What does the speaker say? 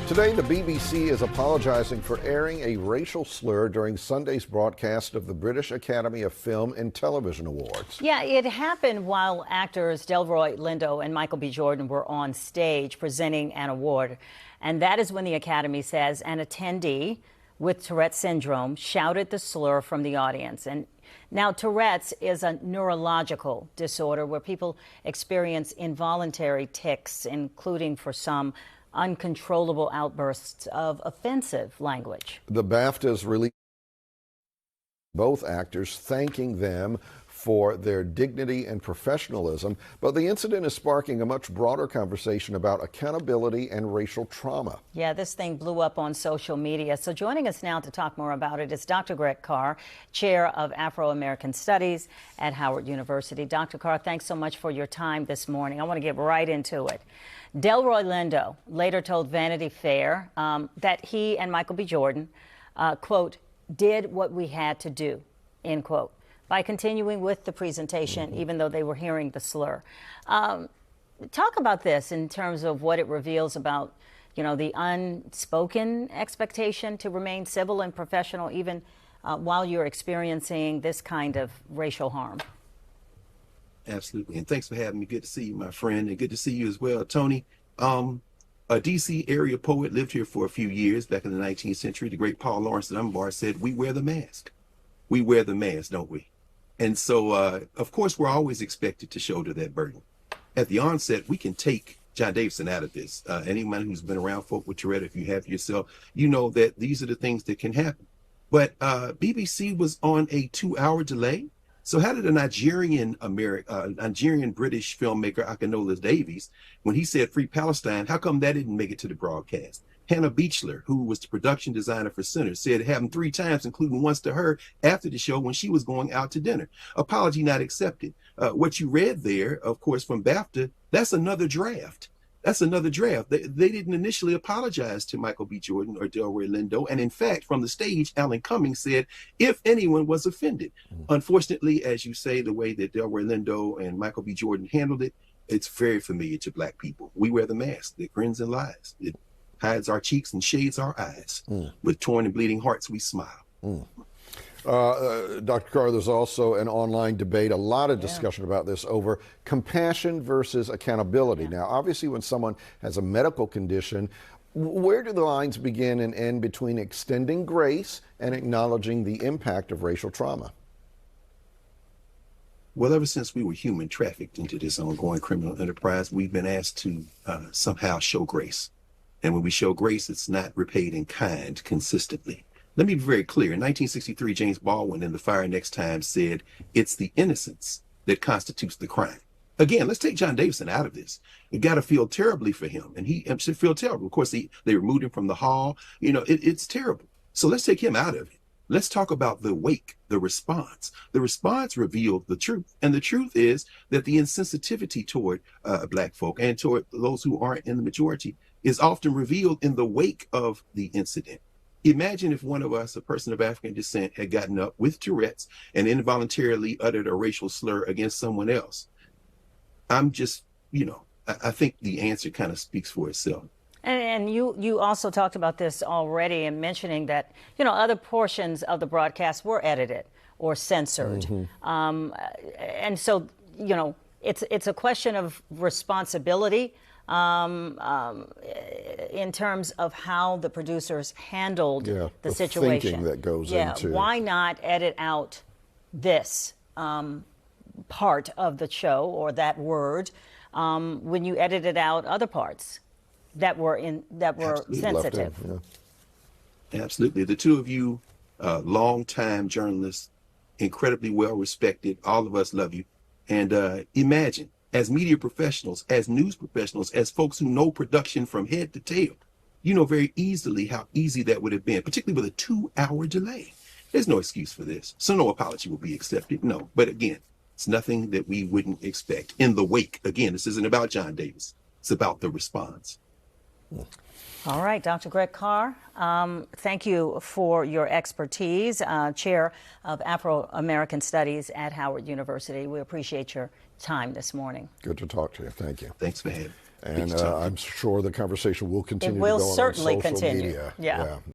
Today, the BBC is apologizing for airing a racial slur during Sunday's broadcast of the British Academy of Film and Television Awards. Yeah, it happened while actors Delroy Lindo and Michael B. Jordan were on stage presenting an award. And that is when the Academy says an attendee with Tourette syndrome shouted the slur from the audience. And now, Tourette's is a neurological disorder where people experience involuntary tics, including, for some, uncontrollable outbursts of offensive language. The BAFTAs released both actors thanking them for their dignity and professionalism, but the incident is sparking a much broader conversation about accountability and racial trauma. Yeah, this thing blew up on social media. So joining us now to talk more about it is Dr. Greg Carr, Chair of Afro-American Studies at Howard University. Dr. Carr, thanks so much for your time this morning. I want to get right into it. Delroy Lindo later told Vanity Fair that he and Michael B. Jordan, quote, did what we had to do, end quote, by continuing with the presentation, even though they were hearing the slur. Talk about this in terms of what it reveals about, you know, the unspoken expectation to remain civil and professional, even while you're experiencing this kind of racial harm. Absolutely. And thanks for having me. Good to see you, my friend, and good to see you as well, Tony. A D.C. area poet lived here for a few years back in the 19th century. The great Paul Laurence Dunbar said, "We wear the mask. We wear the mask, don't we?" And so, of course, we're always expected to shoulder that burden. At the onset, we can take John Davidson out of this. Anyone who's been around folk with Tourette, if you have yourself, you know that these are the things that can happen. But BBC was on a 2-hour delay. So how did a Nigerian British filmmaker, Akinola Davies, when he said Free Palestine, how come that didn't make it to the broadcast? Hannah Beachler, who was the production designer for Sinners, said it happened 3 times, including once to her after the show when she was going out to dinner. Apology not accepted. What you read there, of course, from BAFTA, that's another draft. That's another draft. They didn't initially apologize to Michael B. Jordan or Delroy Lindo. And in fact, from the stage, Alan Cummings said, if anyone was offended. Unfortunately, as you say, the way that Delroy Lindo and Michael B. Jordan handled it, it's very familiar to Black people. We wear the mask that grins and lies. It hides our cheeks and shades our eyes. With torn and bleeding hearts, we smile. Dr. Carr, there's also an online debate, a lot of discussion about this over compassion versus accountability. Now, obviously, when someone has a medical condition, where do the lines begin and end between extending grace and acknowledging the impact of racial trauma? Well, ever since we were human trafficked into this ongoing criminal enterprise, we've been asked to somehow show grace. And when we show grace, it's not repaid in kind consistently. Let me be very clear. In 1963, James Baldwin in The Fire Next Time said, it's the innocence that constitutes the crime. Again, let's take John Davidson out of this. You got to feel terribly for him. And he should feel terrible. Of course, they removed him from the hall. You know, it's terrible. So let's take him out of it. Let's talk about the wake, the response. The response revealed the truth. And the truth is that the insensitivity toward Black folk and toward those who aren't in the majority is often revealed in the wake of the incident. Imagine if one of us, a person of African descent, had gotten up with Tourette's and involuntarily uttered a racial slur against someone else. I'm just, you know, I think the answer kind of speaks for itself. And you also talked about this already in mentioning that, you know, other portions of the broadcast were edited or censored. And so, you know, it's a question of responsibility in terms of how the producers handled the situation. Thinking that goes into. Why not edit out this part of the show or that word when you edited out other parts that were sensitive? Absolutely. The two of you, longtime journalists, incredibly well respected. All of us love you. And imagine, as media professionals, as news professionals, as folks who know production from head to tail, you know very easily how easy that would have been, particularly with a 2-hour delay. There's no excuse for this. So no apology will be accepted. No. But again, it's nothing that we wouldn't expect. In the wake, again, this isn't about John Davis. It's about the response. All right, Dr. Greg Carr, thank you for your expertise, Chair of Afro-American Studies at Howard University. We appreciate your time this morning. Good to talk to you. Thank you. Thanks for having me. And Big time. I'm sure the conversation will continue will to go on certainly social continue. media. Yeah.